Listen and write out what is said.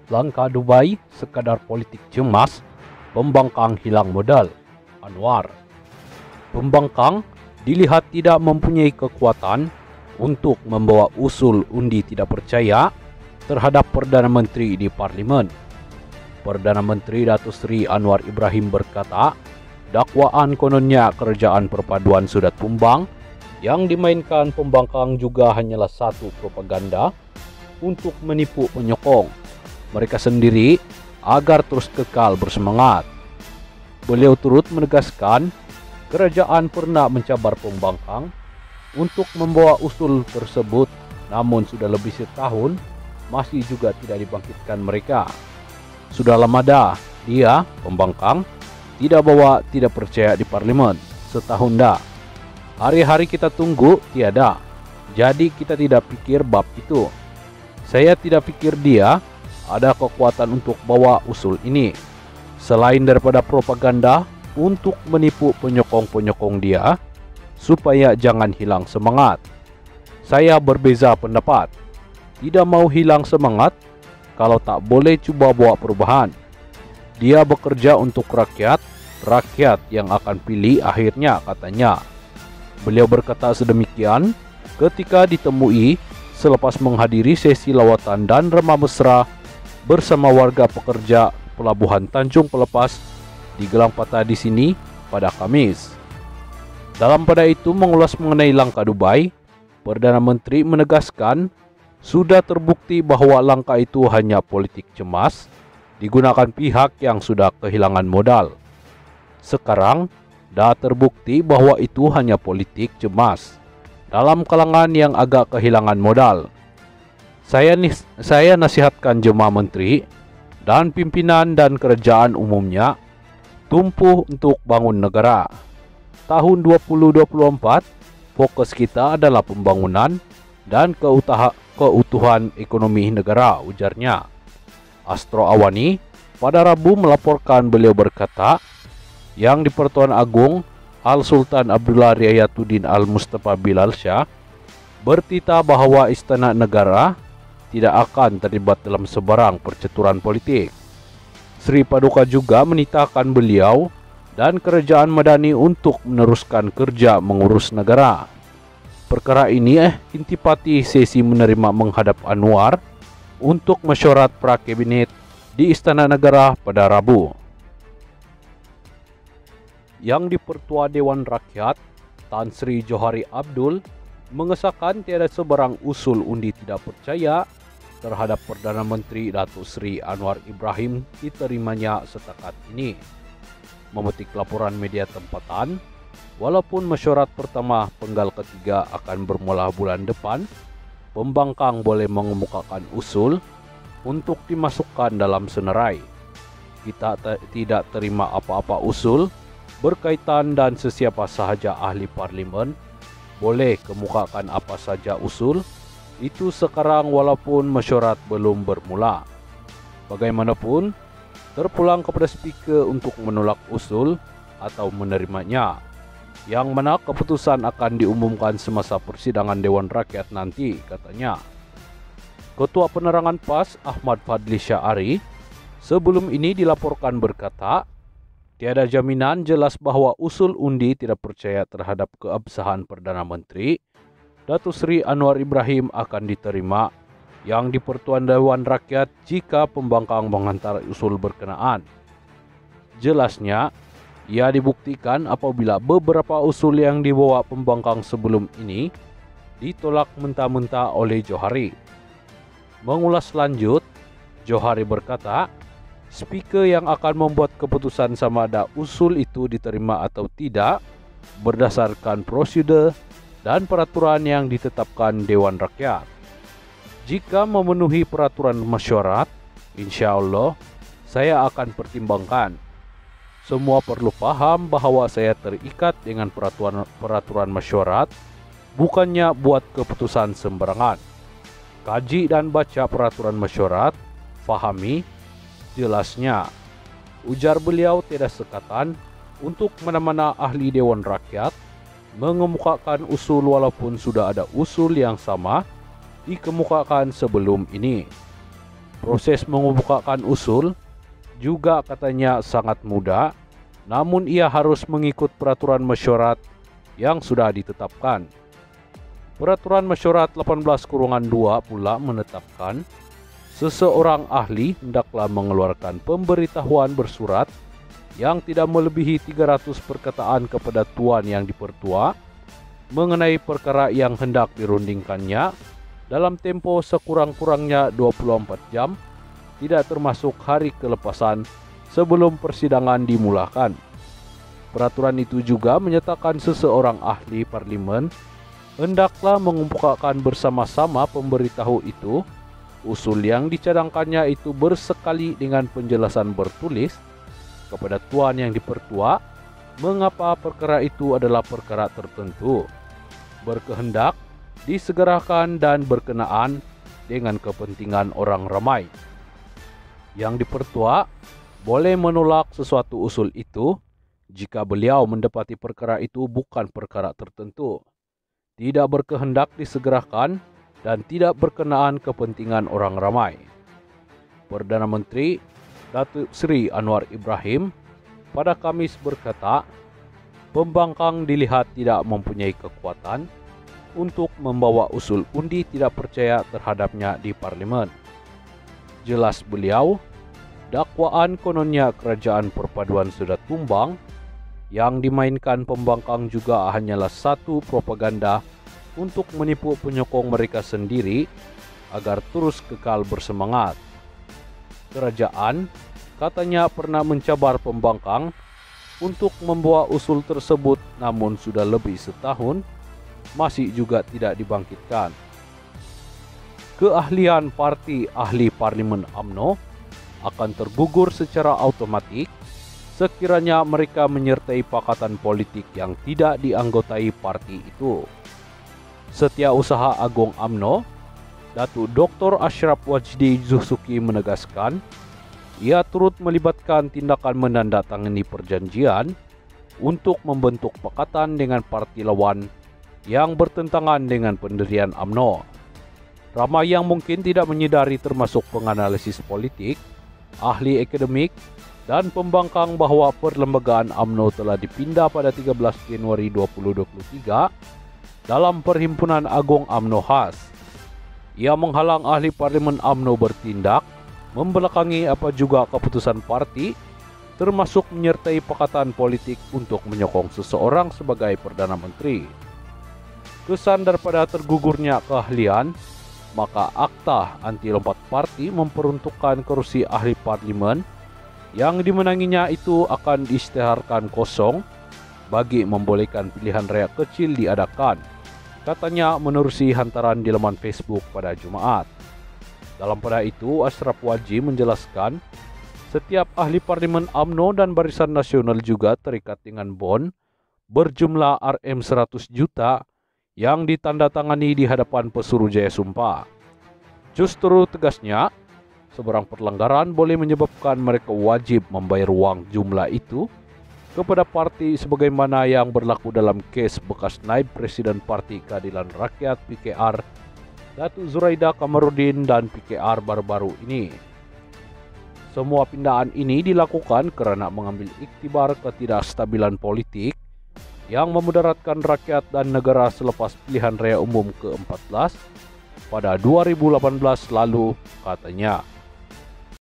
Langkah Dubai sekadar politik cemas, pembangkang hilang modal. Anwar. Pembangkang dilihat tidak mempunyai kekuatan untuk membawa usul undi tidak percaya terhadap Perdana Menteri di Parlimen. Perdana Menteri Datuk Seri Anwar Ibrahim berkata, dakwaan kononnya kerajaan perpaduan sudah tumbang, yang dimainkan pembangkang juga hanyalah satu propaganda untuk menipu penyokong mereka sendiri agar terus kekal bersemangat. Beliau turut menegaskan kerajaan pernah mencabar pembangkang untuk membawa usul tersebut, namun sudah lebih setahun masih juga tidak dibangkitkan mereka. Sudah lama dah dia, pembangkang, tidak bawa tidak percaya di Parlimen. Setahun dah. Hari-hari kita tunggu tiada. Jadi kita tidak pikir bab itu. Saya tidak pikir dia ada kekuatan untuk bawa usul ini, selain daripada propaganda untuk menipu penyokong-penyokong dia supaya jangan hilang semangat. Saya berbeza pendapat. Tidak mau hilang semangat kalau tak boleh cuba bawa perubahan. Dia bekerja untuk rakyat, rakyat yang akan pilih akhirnya, katanya. Beliau berkata sedemikian ketika ditemui selepas menghadiri sesi lawatan dan remah mesra bersama warga pekerja Pelabuhan Tanjung Pelepas di Gelang Patah di sini pada Kamis. Dalam pada itu mengulas mengenai langkah Dubai, Perdana Menteri menegaskan sudah terbukti bahwa langkah itu hanya politik cemas digunakan pihak yang sudah kehilangan modal. Sekarang dah terbukti bahwa itu hanya politik cemas dalam kalangan yang agak kehilangan modal. Saya nasihatkan jemaah menteri dan pimpinan dan kerajaan umumnya tumpuh untuk bangun negara. Tahun 2024 fokus kita adalah pembangunan dan keutuhan ekonomi negara, ujarnya. Astro Awani pada Rabu melaporkan beliau berkata yang di Pertuan Agung Al-Sultan Abdullah Riayatuddin Al-Mustafa Bilal Shah bertita bahwa Istana Negara tidak akan terlibat dalam sebarang percaturan politik. Sri Paduka juga menitahkan beliau dan kerajaan Madani untuk meneruskan kerja mengurus negara. Perkara ini intipati sesi menerima menghadap Anwar untuk mesyuarat pra-kabinet di Istana Negara pada Rabu. Yang di Pertua Dewan Rakyat, Tan Sri Johari Abdul mengesahkan tiada sebarang usul undi tidak percaya terhadap Perdana Menteri Datuk Seri Anwar Ibrahim diterimanya setakat ini. Memetik laporan media tempatan, walaupun mesyuarat pertama penggal ketiga akan bermula bulan depan, pembangkang boleh mengemukakan usul untuk dimasukkan dalam senarai. Kita tidak terima apa-apa usul berkaitan dan sesiapa sahaja ahli parlimen boleh kemukakan apa saja usul itu sekarang walaupun mesyuarat belum bermula. Bagaimanapun, terpulang kepada speaker untuk menolak usul atau menerimanya, yang mana keputusan akan diumumkan semasa persidangan Dewan Rakyat nanti, katanya. Ketua Penerangan PAS Ahmad Fadli Syahari sebelum ini dilaporkan berkata, tiada jaminan jelas bahwa usul undi tidak percaya terhadap keabsahan Perdana Menteri Datuk Seri Anwar Ibrahim akan diterima yang di Pertuan Dewan Rakyat jika pembangkang menghantar usul berkenaan. Jelasnya, ia dibuktikan apabila beberapa usul yang dibawa pembangkang sebelum ini ditolak mentah-mentah oleh Johari. Mengulas lanjut, Johari berkata, speaker yang akan membuat keputusan sama ada usul itu diterima atau tidak berdasarkan prosedur dan peraturan yang ditetapkan Dewan Rakyat. Jika memenuhi peraturan mesyuarat, insya Allah saya akan pertimbangkan. Semua perlu paham bahawa saya terikat dengan peraturan mesyuarat, bukannya buat keputusan sembarangan. Kaji dan baca peraturan mesyuarat, fahami, jelasnya. Ujar beliau tidak sekatan untuk mana-mana ahli Dewan Rakyat mengemukakan usul walaupun sudah ada usul yang sama dikemukakan sebelum ini. Proses mengemukakan usul juga katanya sangat mudah, namun ia harus mengikut peraturan mesyuarat yang sudah ditetapkan. Peraturan Mesyuarat 18-2 pula menetapkan seseorang ahli hendaklah mengeluarkan pemberitahuan bersurat yang tidak melebihi 300 perkataan kepada tuan yang dipertua mengenai perkara yang hendak dirundingkannya dalam tempo sekurang-kurangnya 24 jam, tidak termasuk hari kelepasan sebelum persidangan dimulakan. Peraturan itu juga menyatakan seseorang ahli parlimen hendaklah mengemukakan bersama-sama pemberitahu itu usul yang dicadangkannya itu bersekali dengan penjelasan bertulis kepada tuan yang dipertua mengapa perkara itu adalah perkara tertentu, berkehendak, disegerakan dan berkenaan dengan kepentingan orang ramai. Yang dipertua boleh menolak sesuatu usul itu jika beliau mendapati perkara itu bukan perkara tertentu, tidak berkehendak disegerakan, dan tidak berkenaan kepentingan orang ramai. Perdana Menteri Datuk Seri Anwar Ibrahim pada Khamis berkata, pembangkang dilihat tidak mempunyai kekuatan untuk membawa usul undi tidak percaya terhadapnya di Parlimen. Jelas beliau, dakwaan kononnya kerajaan perpaduan sudah tumbang. Yang dimainkan pembangkang juga hanyalah satu propaganda untuk menipu penyokong mereka sendiri agar terus kekal bersemangat. Kerajaan katanya pernah mencabar pembangkang untuk membawa usul tersebut, namun sudah lebih setahun masih juga tidak dibangkitkan. Keahlian parti ahli parlimen UMNO akan tergugur secara automatik sekiranya mereka menyertai pakatan politik yang tidak dianggotai parti itu. Setiausaha Agung UMNO, Datuk Dr. Ashraf Wajdi Zuhsuki menegaskan, ia turut melibatkan tindakan menandatangani perjanjian untuk membentuk pakatan dengan parti lawan yang bertentangan dengan pendirian UMNO. Ramai yang mungkin tidak menyedari termasuk penganalisis politik, ahli akademik, dan pembangkang bahwa perlembagaan UMNO telah dipindah pada 13 Januari 2023 dalam Perhimpunan Agung UMNO khas. Ia menghalang ahli parlimen UMNO bertindak, membelakangi apa juga keputusan parti, termasuk menyertai pakatan politik untuk menyokong seseorang sebagai Perdana Menteri. Kesan daripada tergugurnya keahlian, maka Akta Anti Lompat Parti memperuntukkan kerusi ahli parlimen yang dimenanginya itu akan diisytiharkan kosong bagi membolehkan pilihan raya kecil diadakan, katanya menerusi hantaran di laman Facebook pada Jumaat. Dalam pada itu, Ashraf Wajdi menjelaskan setiap ahli parlimen UMNO dan Barisan Nasional juga terikat dengan bond berjumlah Rm100 juta yang ditandatangani di hadapan Pesuruhjaya Sumpah. Justru tegasnya, sebarang pelanggaran boleh menyebabkan mereka wajib membayar wang jumlah itu kepada parti sebagaimana yang berlaku dalam kes bekas naib Presiden Parti Keadilan Rakyat PKR Datuk Zuraida Kamarudin dan PKR baru-baru ini. Semua pindahan ini dilakukan kerana mengambil iktibar ketidakstabilan politik yang memudaratkan rakyat dan negara selepas pilihan raya umum ke-14 pada 2018 lalu, katanya.